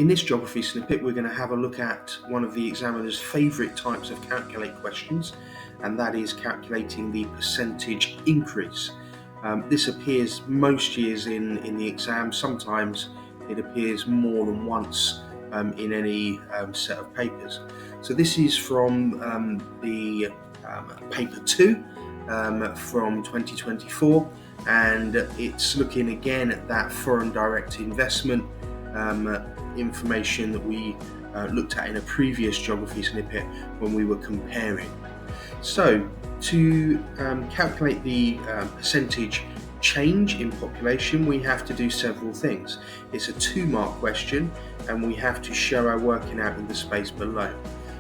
In this geography snippet, we're going to have a look at one of the examiner's favourite types of calculate questions, and that is calculating the percentage increase. This appears most years in the exam. Sometimes it appears more than once in any set of papers. So this is from the paper 2 from 2024, and it's looking again at that foreign direct investment information that we looked at in a previous geography snippet when we were comparing. So to calculate the percentage change in population, we have to do several things. It's a 2-mark question, and we have to show our working out in the space below.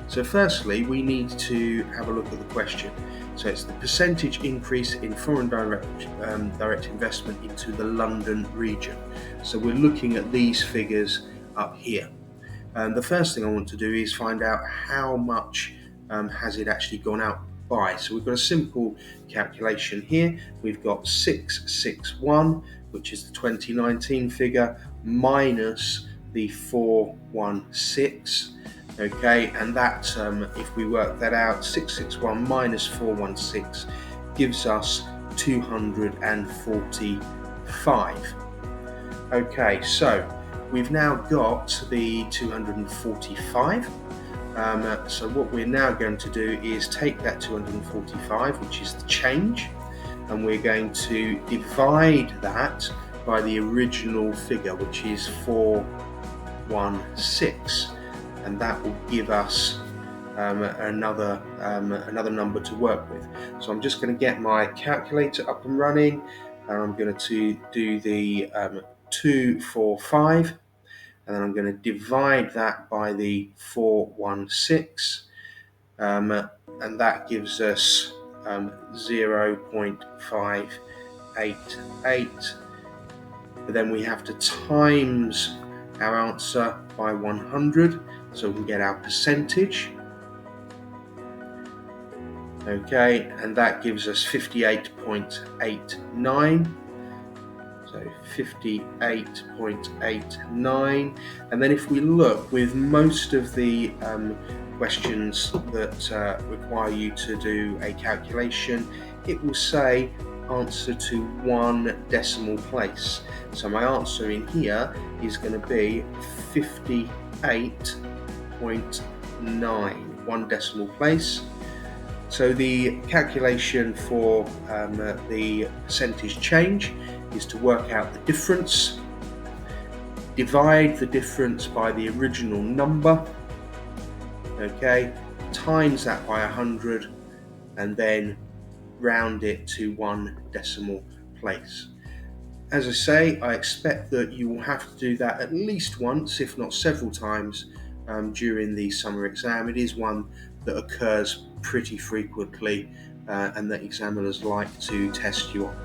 So firstly, we need to have a look at the question. So it's the percentage increase in foreign direct investment into the London region. So we're looking at these figures up here. The first thing I want to do is find out how much has it actually gone out by. So we've got a simple calculation here. We've got 661, which is the 2019 figure, minus the 416. Okay, and that, if we work that out, 661 minus 416 gives us 245. Okay, so we've now got the 245. So what we're now going to do is take that 245, which is the change, and we're going to divide that by the original figure, which is 416. And that will give us another number to work with. So I'm just going to get my calculator up and running, and I'm going to do the 245, and then I'm going to divide that by the 416, and that gives us 0.588. But then we have to times our answer by 100, so we can get our percentage. Okay, and that gives us 58.89. So 58.89. And then if we look with most of the questions that require you to do a calculation, it will say answer to 1 decimal place. So my answer in here is going to be 58.9, 1 decimal place. So the calculation for the percentage change is to work out the difference, divide the difference by the original number, okay, times that by 100, and then round it to 1 decimal place. As I say, I expect that you will have to do that at least once, if not several times, during the summer exam. It is one that occurs pretty frequently and that examiners like to test you on.